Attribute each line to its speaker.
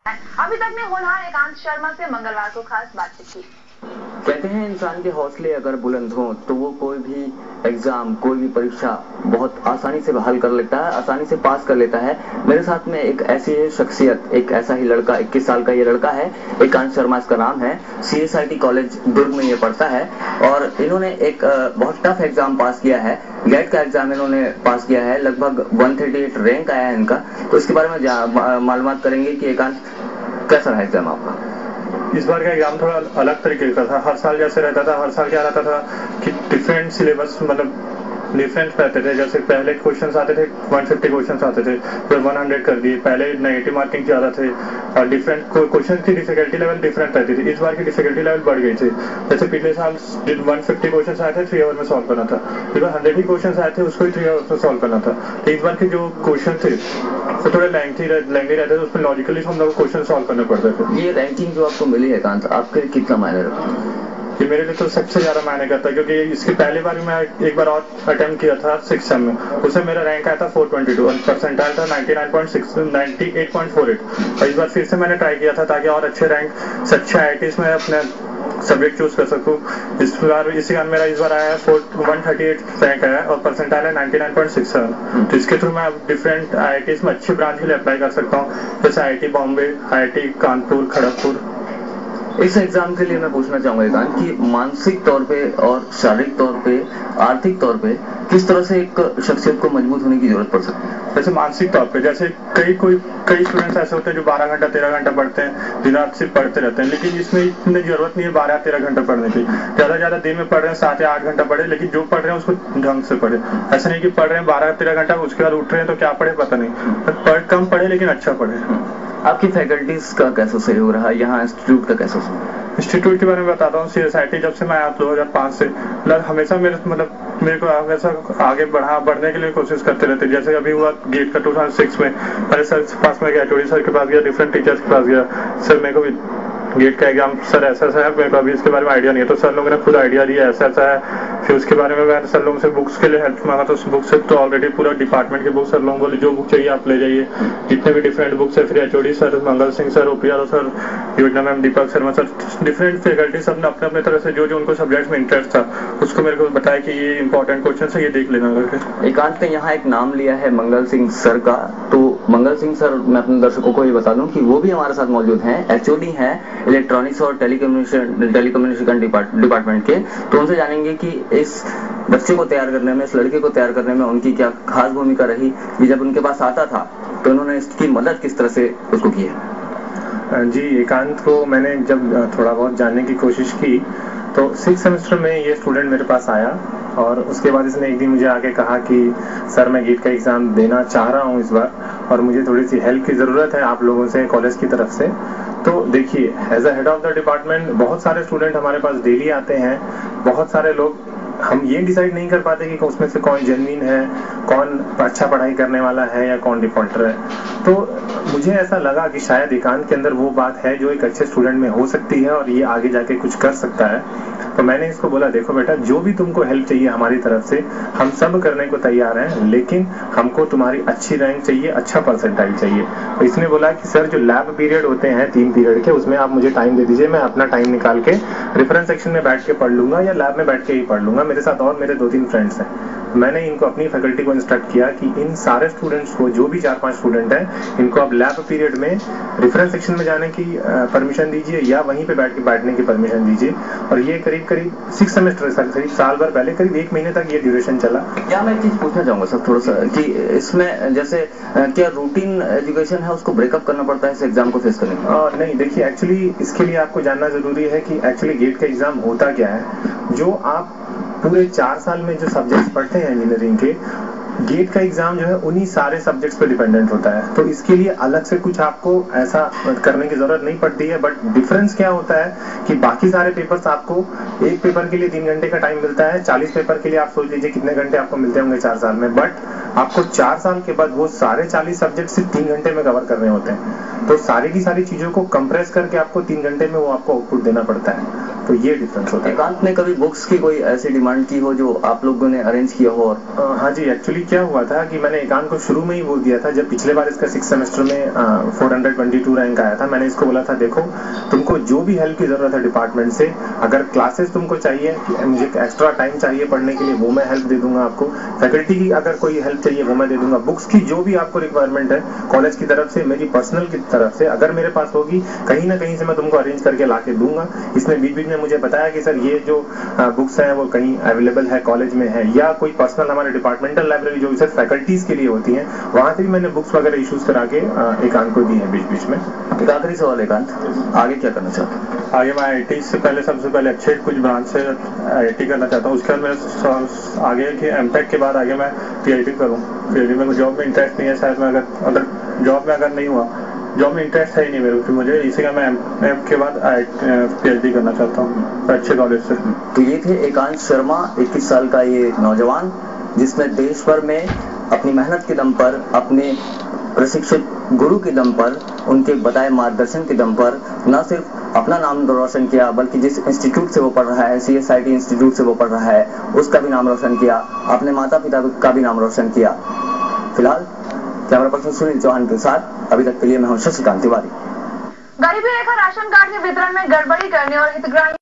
Speaker 1: अभी तक ने होनहार एकांत शर्मा से मंगलवार को खास बातचीत की।
Speaker 2: कहते हैं इंसान के हौसले अगर बुलंद हों तो वो कोई भी एग्जाम, कोई भी परीक्षा बहुत आसानी से हल कर लेता है, आसानी से पास कर लेता है। मेरे साथ में एक ऐसी शख्सियत, एक ऐसा ही लड़का, 21 साल का ये लड़का है, एकांत शर्मा इसका नाम है। CSIT कॉलेज दुर्ग में ये पढ़ता है और इन्होंने एक बहुत टफ एग्जाम पास किया है। गेट का एग्जाम इन्होंने पास किया है, लगभग 138 रैंक आया है इनका। तो इसके बारे में मालूमात करेंगे कि एकांत, कैसा रहा एग्जाम आपका?
Speaker 3: इस बार का एग्जाम थोड़ा अलग तरीके का था। हर साल जैसे रहता था, हर साल क्या रहता था कि डिफरेंट सिलेबस, मतलब डिफरेंस रहते थे। जैसे पहले क्वेश्चंस आते थे 150 क्वेश्चंस आते थे, फिर 100 कर दिए। पहले नेगेटिव मार्किंग ज्यादा थे और डिफरेंट क्वेश्चन की डिफिकल्टी लेवल डिफरेंट रहती थी। इस बार की डिफिकल्टी लेवल बढ़ गई थी। जैसे पिछले साल 150 क्वेश्चन आए थे 3 आवर में सॉल्व करना था, इस बार 100 ही क्वेश्चन आए थे, उसको ही 3 आवर्स में सॉल्व करना था। तो इस बार के जो क्वेश्चन थे वो थोड़े लेंथी रहते थे, उसमें लॉजिकली हम लोग क्वेश्चन सॉल्व करने पड़ते थे।
Speaker 2: ये रैंकिंग जो आपको मिली है एकांत, आपके कितना मायने रखती है?
Speaker 3: ये मेरे लिए तो सबसे ज्यादा मायने करता है, क्योंकि इसके पहले बार मैं एक बार और अटेम्प्ट किया था 6 सेम में, उसमें मेरा रैंक आया था 422 और परसेंटाइल था 98.48। और इस बार फिर से मैंने ट्राई किया था ताकि और अच्छे रैंक, अच्छे IITs में अपने सब्जेक्ट चूज कर सकूं। इस बार मेरा इस बार आया है 138 रैंक आया और परसेंटाइल है 99.67। तो इसके थ्रू मैं डिफरेंट IITs में अच्छी ब्रांच के लिए अप्लाई कर सकता हूँ, जैसे IIT बॉम्बे, IIT कानपुर, खड़गपुर।
Speaker 2: इस एग्जाम के लिए मैं पूछना चाहूंगा एकांत कि मानसिक तौर पे और शारीरिक तौर पे, आर्थिक तौर पे किस तरह से एक शख्सियत को मजबूत होने की जरूरत पड़ सकती है?
Speaker 3: जैसे मानसिक तौर पे, जैसे कई स्टूडेंट्स ऐसे होते हैं जो 12 घंटा 13 घंटा पढ़ते हैं, दिन रात सिर्फ पढ़ते रहते हैं, लेकिन इसमें इतनी जरूरत नहीं है 12-13 घंटा पढ़ने की। ज्यादा दिन में पढ़ रहे हैं 7 या 8 घंटा पढ़े, लेकिन जो पढ़ रहे हैं उसको ढंग से पढ़े। ऐसा नहीं कि पढ़ रहे हैं 12-13 घंटा, उसके बाद उठ रहे हैं तो क्या पढ़े पता नहीं। कम पढ़े लेकिन अच्छा पढ़े।
Speaker 2: आपकी फैकल्टीज का कैसा सहयोग रहा, यहाँ इंस्टीट्यूट का कैसा सहयोग?
Speaker 3: इंस्टीट्यूट के बारे में बताता हूँ। CSIT जब से मैं आया 2005 से, हमेशा मेरे को हमेशा आगे बढ़ने के लिए कोशिश करते रहते। जैसे अभी हुआ गेट का 2006 में, पहले सर के पास में गया, टोडी सर के पास गया, डिफरेंट टीचर्स के पास गया। सर मेरे को गेट का एग्जाम सर ऐसा है, मेरे को अभी इसके बारे में आइडिया नहीं है। तो सर लोगों ने खुद आइडिया दिया ऐसा है। फिर उसके बारे में मैंने सर लोगों से बुक्स के लिए हेल्प मांगा, तो उस बुक से तो ऑलरेडी पूरा डिपार्टमेंट की बुक, सर लोगों बोले जो बुक चाहिए आप ले जाइए, जितने भी डिफरेंट बुक्स है। फिर HOD sir, Mangal Singh sir, OPR sir, योजना ma'am, Deepak Sharma sir, different faculty सब ने अपने अपने तरह से जो उनको सब्जेक्ट में इंटरेस्ट था उसको मेरे को बताया कि ये इंपॉर्टेंट क्वेश्चन है, ये देख लेना करके।
Speaker 2: एकांत ने यहाँ एक नाम लिया है मंगल सिंह सर का, तो मंगल सिंह सर, मैं अपने दर्शकों को ये बता दूं कि वो भी हमारे साथ मौजूद हैं, HOD हैं इलेक्ट्रॉनिक्स और टेलीकम्युनिकेशन डिपार्टमेंट के। तो उनसे जानेंगे कि इस बच्चे को तैयार करने में, इस लड़के को तैयार करने में उनकी क्या खास भूमिका रही, कि जब उनके पास आता था तो उन्होंने इसकी मदद किस तरह से उसको की है।
Speaker 4: जी, एकांत को मैंने जब थोड़ा बहुत जानने की कोशिश की तो 6 सेमेस्टर में ये स्टूडेंट मेरे पास आया और उसके बाद इसने एक दिन मुझे आके कहा कि सर मैं गेट का एग्ज़ाम देना चाह रहा हूँ इस बार, और मुझे थोड़ी सी हेल्प की ज़रूरत है आप लोगों से, कॉलेज की तरफ से। तो देखिए, as a head of the department बहुत सारे स्टूडेंट हमारे पास डेली आते हैं, बहुत सारे लोग, हम ये डिसाइड नहीं कर पाते कि उसमें से कौन जेन्युइन है, कौन अच्छा पढ़ाई करने वाला है या कौन डिफॉल्टर है। तो मुझे ऐसा लगा कि शायद एकांत के अंदर वो बात है जो एक अच्छे स्टूडेंट में हो सकती है और ये आगे जाके कुछ कर सकता है। तो मैंने इसको बोला, देखो बेटा, जो भी तुमको हेल्प चाहिए हमारी तरफ से हम सब करने को तैयार हैं, लेकिन हमको तुम्हारी अच्छी रैंक चाहिए, अच्छा परसेंटाइल चाहिए। तो इसने बोला कि सर जो लैब पीरियड होते हैं 3 पीरियड के, उसमें आप मुझे टाइम दे दीजिए, मैं अपना टाइम निकाल के रेफरेंस सेक्शन में बैठ के पढ़ लूंगा या लैब में बैठ के ही पढ़ लूंगा। मेरे साथ और मेरे 2-3 फ्रेंड्स हैं। मैंने इनको अपनी फैकल्टी को इंस्ट्रक्ट किया कि इन सारे स्टूडेंट्स को, जो भी 4-5 स्टूडेंट हैं, इनको आप लैब पीरियड में रेफरेंस सेक्शन में जाने की परमिशन दीजिए या वहीं पे बैठने की परमिशन दीजिए। और ये करीब 6 सेमेस्टर, करीब साल भर पहले, करीब 1 महीने तक ये ड्यूरेशन चला।
Speaker 2: क्या मैं एक चीज पूछना चाहूंगा सर थोड़ा सा, कि इसमें जैसे क्या रूटीन एजुकेशन है उसको ब्रेकअप करना पड़ता है इस एग्जाम को फेस करने के?
Speaker 4: नहीं, देखिए, एक्चुअली इसके लिए आपको जानना जरूरी है कि एक्चुअली गेट का एग्जाम होता क्या है। जो आप पूरे 4 साल में जो सब्जेक्ट्स पढ़ते हैं इंजीनियरिंग के, गेट का एग्जाम जो है उन्हीं सारे सब्जेक्ट्स पे डिपेंडेंट होता है। तो इसके लिए अलग से कुछ आपको ऐसा करने की जरूरत नहीं पड़ती है। बट डिफरेंस क्या होता है कि बाकी सारे पेपर्स आपको, एक पेपर के लिए 3 घंटे का टाइम मिलता है, 40 पेपर के लिए आप सोच लीजिए कितने घंटे आपको मिलते होंगे 4 साल में। बट आपको 4 साल के बाद वो सारे 40 सब्जेक्ट सिर्फ 3 घंटे में कवर करने होते हैं। तो सारी की सारी चीजों को कंप्रेस करके आपको 3 घंटे में वो आपको आउटपुट देना पड़ता है। तो ये डिफरेंस होता है।
Speaker 2: एकांत ने कभी बुक्स की कोई ऐसी डिमांड की हो जो आप लोगों ने अरेंज किया हो? और
Speaker 4: हाँ जी, एक्चुअली क्या हुआ था कि मैंने एकांत को शुरू में ही बोल दिया था, जब पिछले बार इसका 6 सेमेस्टर में 422 रैंक आया था, मैंने इसको बोला था देखो तुमको जो भी हेल्प की जरूरत है डिपार्टमेंट से, अगर क्लासेस तुमको चाहिए, मुझे एक्स्ट्रा टाइम चाहिए पढ़ने के लिए, वो मैं हेल्प दे दूंगा आपको। फैकल्टी की अगर कोई हेल्प चाहिए वो मैं दे दूंगा। बुक्स की जो भी आपको रिक्वायरमेंट है कॉलेज की तरफ से, मेरी पर्सनल की तरफ से अगर मेरे पास होगी, कहीं ना कहीं से मैं तुमको अरेंज करके ला के दूंगा। इसने बीच बीच में मुझे बताया कि सर ये जो बुक्स हैं वो कहीं अवेलेबल है कॉलेज में है, या कोई पर्सनल हमारे डिपार्टमेंटल लाइब्रेरी जो सिर्फ फैकल्टीज के लिए होती है, वहां से भी मैंने बुक्स वगैरह इश्यूज करा के एकांत को दी है बीच बीच में।
Speaker 2: एक आखिरी सवाल एकांत, आगे क्या करना चाहते हैं?
Speaker 3: आगे मैं आईटी से पहले सबसे पहले अच्छे कुछ ब्रांच से आईटी करना चाहता हूँ। उसके बाद मैं आगे कि एमटेक के बाद आगे मैं पीएचडी करूँ। पीएचडी में जॉब में इंटरेस्ट नहीं है, शायद मैं अगर जॉब में अगर नहीं हुआ, जॉब में इंटरेस्ट है ही नहीं मेरे को, मुझे इसी का मैं एम के बाद पीएचडी करना चाहता हूँ अच्छे कॉलेज से।
Speaker 2: तो ये थे एकांत शर्मा, 21 साल का ये नौजवान, जिसने देश भर में अपनी मेहनत के दम पर, अपने प्रशिक्षित गुरु के दम पर, उनके बताए मार्गदर्शन के दम पर न सिर्फ अपना नाम रोशन किया, बल्कि जिस इंस्टीट्यूट से वो पढ़ रहा है, CSIT इंस्टीट्यूट से वो पढ़ रहा है, उसका भी नाम रोशन किया, अपने माता पिता का भी नाम रोशन किया। फिलहाल कैमरा पर्सन सुनील चौहान के साथ अभी तक के लिए मैं हूं शशिकांत तिवारी।
Speaker 1: गरीबी रेखा राशन कार्ड के वितरण में गड़बड़ी करने और हितग्राही